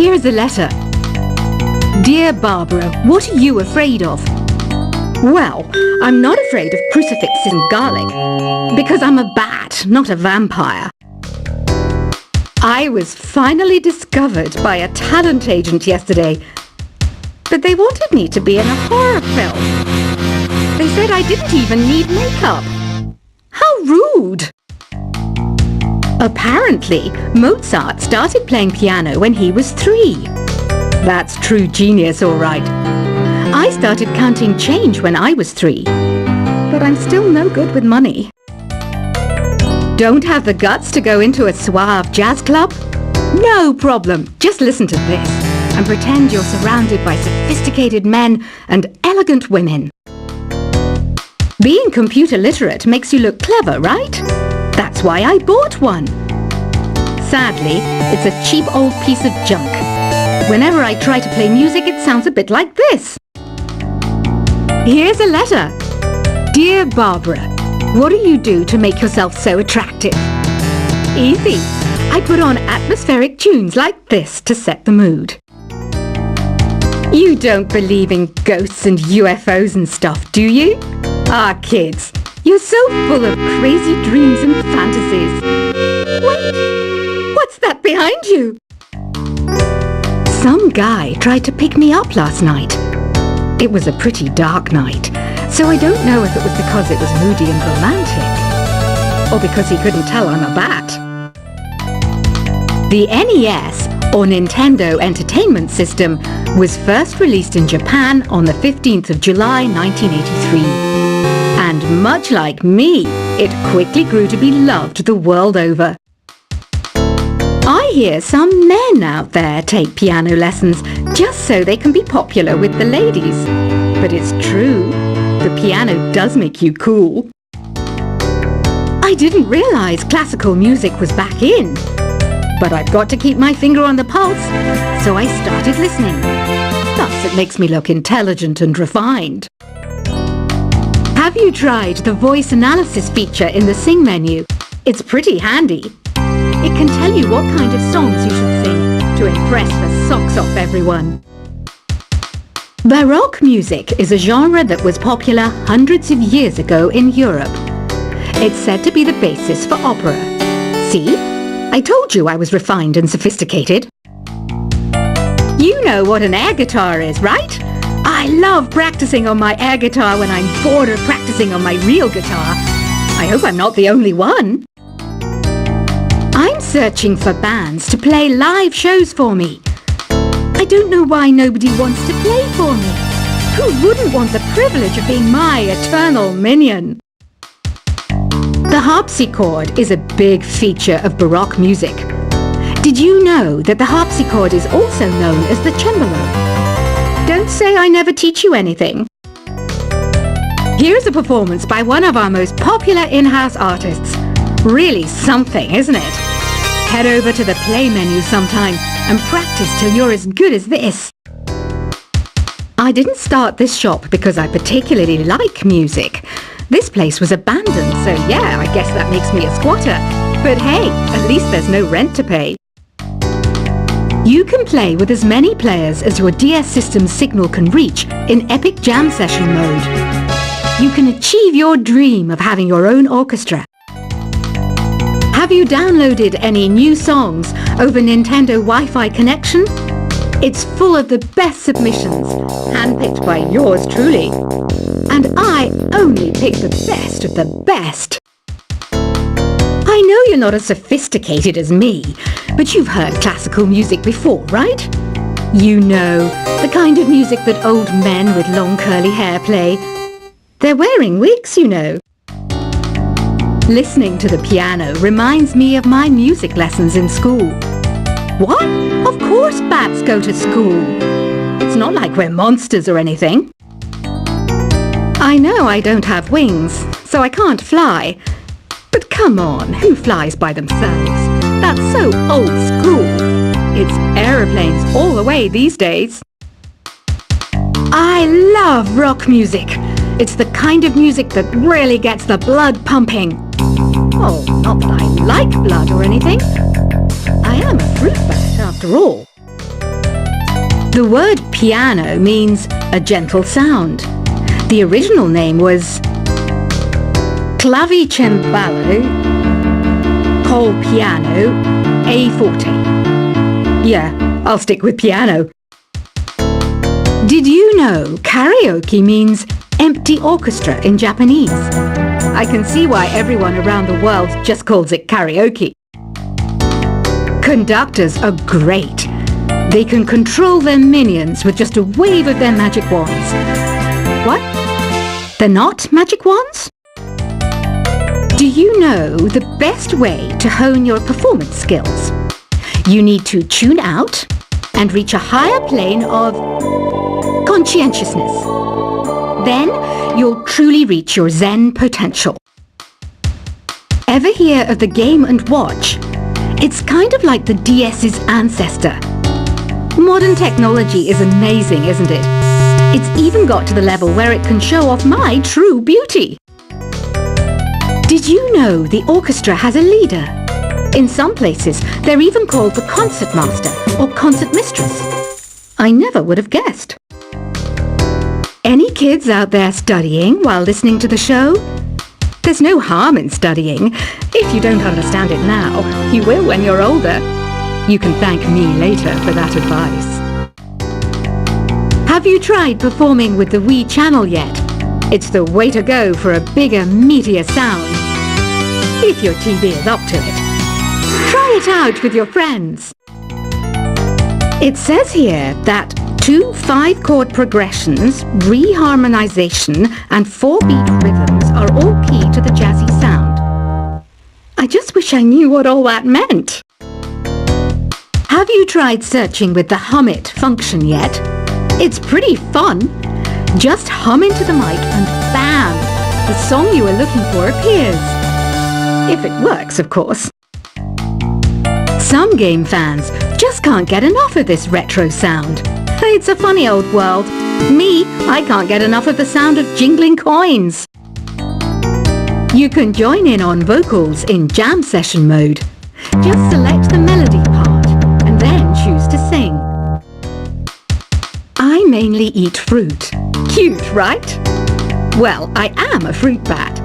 Here's a letter. Dear Barbara, what are you afraid of? Well, I'm not afraid of crucifixes and garlic, because I'm a bat, not a vampire. I was finally discovered by a talent agent yesterday, but they wanted me to be in a horror film. They said I didn't even need makeup. How rude! Apparently, Mozart started playing piano when he was 3. That's true genius, all right. I started counting change when I was 3, but I'm still no good with money. Don't have the guts to go into a suave jazz club? No problem, just listen to this and pretend you're surrounded by sophisticated men and elegant women. Being computer literate makes you look clever, right? That's why I bought one. Sadly, it's a cheap old piece of junk. Whenever I try to play music, it sounds a bit like this. Here's a letter. Dear Barbara, what do you do to make yourself so attractive? Easy. I put on atmospheric tunes like this to set the mood. You don't believe in ghosts and UFOs and stuff, do you? Ah, kids, you're so full of crazy dreams and fantasies. Wait, what's that behind you? Some guy tried to pick me up last night. It was a pretty dark night, so I don't know if it was because it was moody and romantic, or because he couldn't tell I'm a bat. The NES, or Nintendo Entertainment System, was first released in Japan on the 15th of July 1983. And much like me, it quickly grew to be loved the world over. I hear some men out there take piano lessons just so they can be popular with the ladies. But it's true, the piano does make you cool. I didn't realize classical music was back in. But I've got to keep my finger on the pulse, so I started listening. Thus, it makes me look intelligent and refined. Have you tried the voice analysis feature in the Sing menu? It's pretty handy. It can tell you what kind of songs you should sing to impress the socks off everyone. Baroque music is a genre that was popular hundreds of years ago in Europe. It's said to be the basis for opera. See? I told you I was refined and sophisticated. You know what an air guitar is, right? I love practicing on my air guitar when I'm bored of practicing on my real guitar. I hope I'm not the only one. I'm searching for bands to play live shows for me. I don't know why nobody wants to play for me. Who wouldn't want the privilege of being my eternal minion? The harpsichord is a big feature of Baroque music. Did you know that the harpsichord is also known as the cembalo? Don't say I never teach you anything. Here's a performance by one of our most popular in-house artists. Really something, isn't it? Head over to the play menu sometime and practice till you're as good as this. I didn't start this shop because I particularly like music. This place was abandoned, so yeah, I guess that makes me a squatter. But hey, at least there's no rent to pay. You can play with as many players as your DS system's signal can reach in Epic Jam Session mode. You can achieve your dream of having your own orchestra. Have you downloaded any new songs over Nintendo Wi-Fi connection? It's full of the best submissions, handpicked by yours truly. And I only pick the best of the best. I know you're not as sophisticated as me, but you've heard classical music before, right? You know, the kind of music that old men with long curly hair play. They're wearing wigs, you know. Listening to the piano reminds me of my music lessons in school. What? Of course bats go to school. It's not like we're monsters or anything. I know I don't have wings, so I can't fly. But come on, who flies by themselves? That's so old school. It's aeroplanes all the way these days. I love rock music. It's the kind of music that really gets the blood pumping. Oh, not that I like blood or anything. I am a fruit bat after all. The word piano means a gentle sound. The original name was Clavicembalo col piano a forte. Yeah, I'll stick with piano. Did you know karaoke means empty orchestra in Japanese? I can see why everyone around the world just calls it karaoke. Conductors are great. They can control their minions with just a wave of their magic wands. What? They're not magic wands? Do you know the best way to hone your performance skills? You need to tune out and reach a higher plane of conscientiousness. Then you'll truly reach your Zen potential. Ever hear of the Game & Watch? It's kind of like the DS's ancestor. Modern technology is amazing, isn't it? It's even got to the level where it can show off my true beauty. Did you know the orchestra has a leader? In some places, they're even called the concertmaster or concertmistress. I never would have guessed. Any kids out there studying while listening to the show? There's no harm in studying. If you don't understand it now, you will when you're older. You can thank me later for that advice. Have you tried performing with the Wii channel yet? It's the way to go for a bigger, meatier sound. If your TV is up to it. Try it out with your friends. It says here that 2 5-chord progressions, reharmonization, and 4-beat rhythms are all key to the jazzy sound. I just wish I knew what all that meant. Have you tried searching with the Hum It function yet? It's pretty fun. Just hum into the mic and bam! The song you were looking for appears. If it works, of course. Some game fans just can't get enough of this retro sound. It's a funny old world. Me, I can't get enough of the sound of jingling coins. You can join in on vocals in jam session mode. Just select the melody part and then choose to sing. I mainly eat fruit. Cute, right? Well, I am a fruit bat.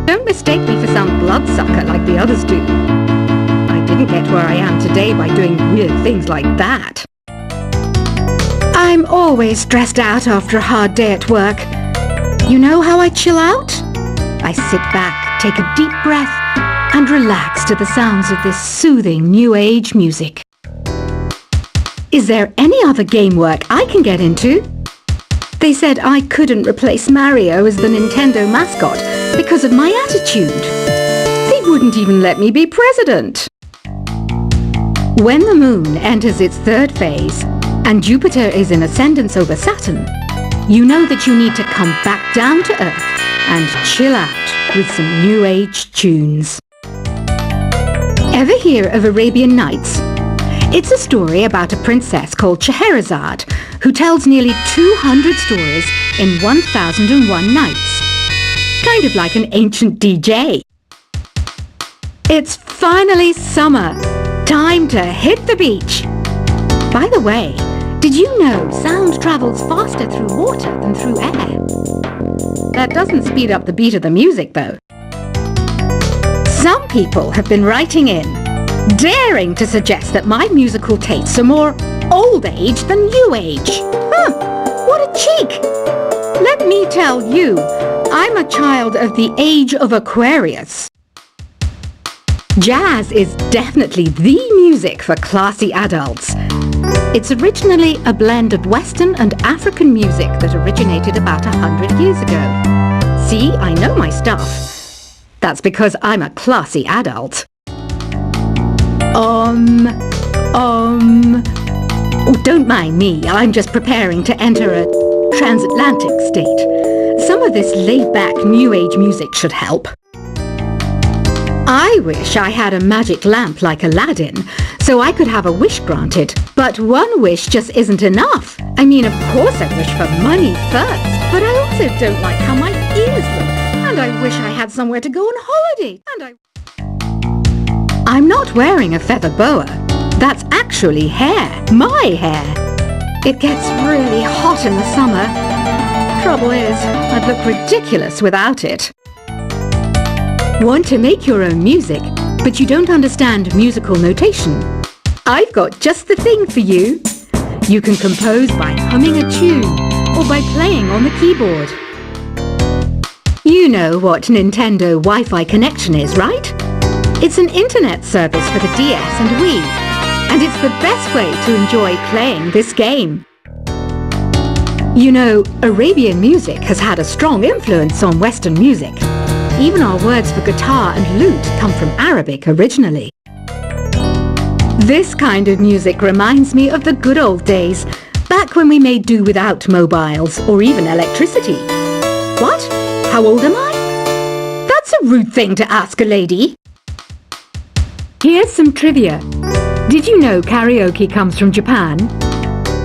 Don't mistake me for some bloodsucker like the others do. I didn't get where I am today by doing weird things like that. I'm always stressed out after a hard day at work. You know how I chill out? I sit back, take a deep breath, and relax to the sounds of this soothing new age music. Is there any other game work I can get into? They said I couldn't replace Mario as the Nintendo mascot because of my attitude. They wouldn't even let me be president. When the moon enters its 3rd phase and Jupiter is in ascendance over Saturn, you know that you need to come back down to Earth and chill out with some new age tunes. Ever hear of Arabian Nights? It's a story about a princess called Scheherazade who tells nearly 200 stories in 1001 nights. Kind of like an ancient DJ. It's finally summer. Time to hit the beach. By the way, did you know sound travels faster through water than through air? That doesn't speed up the beat of the music, though. Some people have been writing in, daring to suggest that my musical tastes are more old age than new age. Huh, what a cheek! Let me tell you, I'm a child of the age of Aquarius. Jazz is definitely the music for classy adults. It's originally a blend of Western and African music that originated about 100 years ago. See, I know my stuff. That's because I'm a classy adult. Oh, don't mind me. I'm just preparing to enter a transatlantic state. Some of this laid-back new age music should help. I wish I had a magic lamp like Aladdin, so I could have a wish granted. But one wish just isn't enough. I mean, of course I wish for money first, but I also don't like how my ears look. And I wish I had somewhere to go on holiday. I'm not wearing a feather boa. That's actually hair. My hair. It gets really hot in the summer. Trouble is, I'd look ridiculous without it. Want to make your own music, but you don't understand musical notation? I've got just the thing for you. You can compose by humming a tune or by playing on the keyboard. You know what Nintendo Wi-Fi connection is, right? It's an internet service for the DS and Wii, and it's the best way to enjoy playing this game. You know, Arabian music has had a strong influence on Western music. Even our words for guitar and lute come from Arabic originally. This kind of music reminds me of the good old days, back when we made do without mobiles or even electricity. What? How old am I? That's a rude thing to ask a lady. Here's some trivia. Did you know karaoke comes from Japan?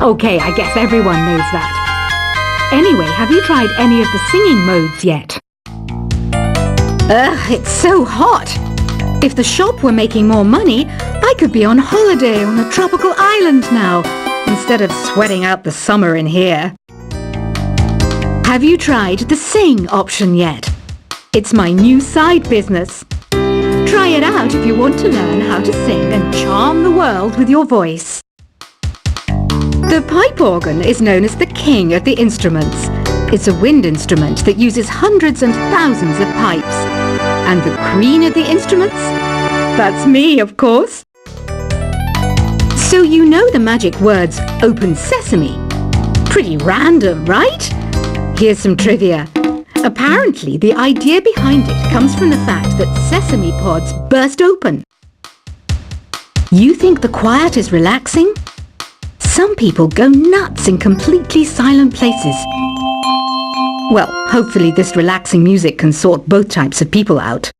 Okay, I guess everyone knows that. Anyway, have you tried any of the singing modes yet? Ugh, it's so hot. If the shop were making more money, I could be on holiday on a tropical island now, instead of sweating out the summer in here. Have you tried the sing option yet? It's my new side business. Try it out if you want to learn how to sing and charm the world with your voice. The pipe organ is known as the king of the instruments. It's a wind instrument that uses hundreds and thousands of pipes. And the queen of the instruments? That's me, of course. So you know the magic words "Open Sesame." Pretty random, right? Here's some trivia. Apparently, the idea behind it comes from the fact that sesame pods burst open. You think the quiet is relaxing? Some people go nuts in completely silent places. Well, hopefully this relaxing music can sort both types of people out.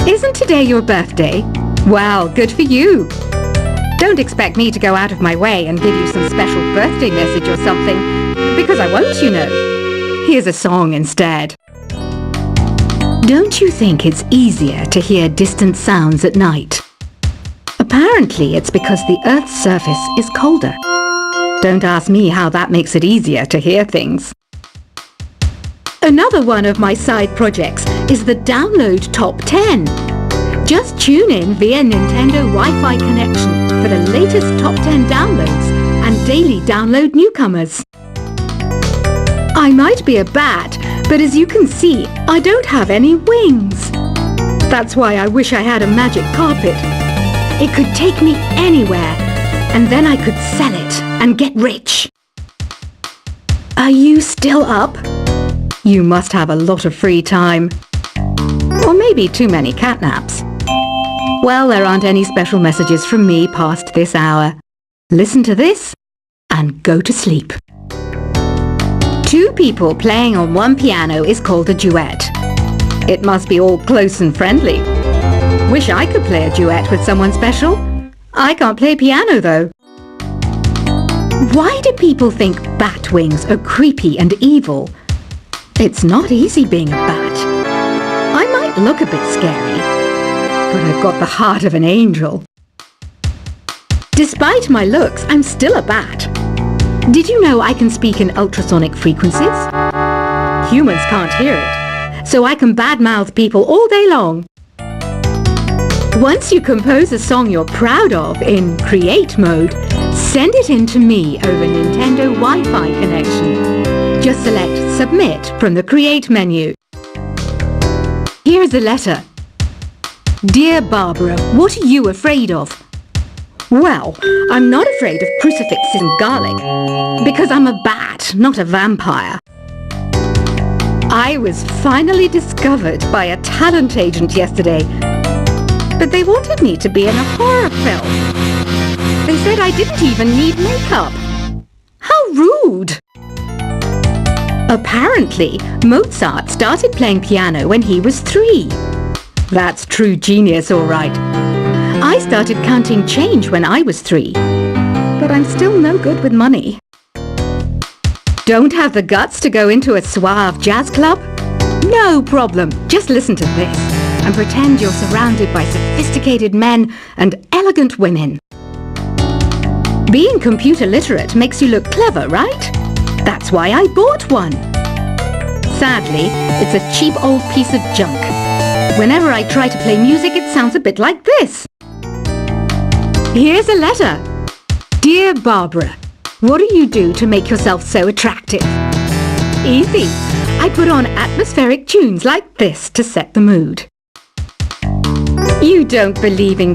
Isn't today your birthday? Wow, good for you! Don't expect me to go out of my way and give you some special birthday message or something, because I won't, you know. Here's a song instead. Don't you think it's easier to hear distant sounds at night? Apparently it's because the Earth's surface is colder. Don't ask me how that makes it easier to hear things. Another one of my side projects is the Download Top 10. Just tune in via Nintendo Wi-Fi connection for the latest Top 10 downloads and daily download newcomers. I might be a bat, but as you can see, I don't have any wings. That's why I wish I had a magic carpet. It could take me anywhere, and then I could sell it and get rich. Are you still up? You must have a lot of free time. Or maybe too many catnaps. Well, there aren't any special messages from me past this hour. Listen to this and go to sleep. Two people playing on one piano is called a duet. It must be all close and friendly. Wish I could play a duet with someone special. I can't play piano though. Why do people think bat wings are creepy and evil? It's not easy being a bat. I might look a bit scary, but I've got the heart of an angel. Despite my looks, I'm still a bat. Did you know I can speak in ultrasonic frequencies? Humans can't hear it, so I can badmouth people all day long. Once you compose a song you're proud of in Create mode, send it in to me over Nintendo Wi-Fi connection. Just select Submit from the Create menu. Here's a letter. Dear Barbara, what are you afraid of? Well, I'm not afraid of crucifixes and garlic, because I'm a bat, not a vampire. I was finally discovered by a talent agent yesterday, but they wanted me to be in a horror film. They said I didn't even need makeup. How rude! Apparently, Mozart started playing piano when he was 3. That's true genius, all right. I started counting change when I was 3, but I'm still no good with money. Don't have the guts to go into a suave jazz club? No problem, just listen to this and pretend you're surrounded by sophisticated men and elegant women. Being computer literate makes you look clever, right? That's why I bought one. Sadly, it's a cheap old piece of junk. Whenever I try to play music, it sounds a bit like this. Here's a letter. Dear Barbara, what do you do to make yourself so attractive? Easy. I put on atmospheric tunes like this to set the mood. You don't believe in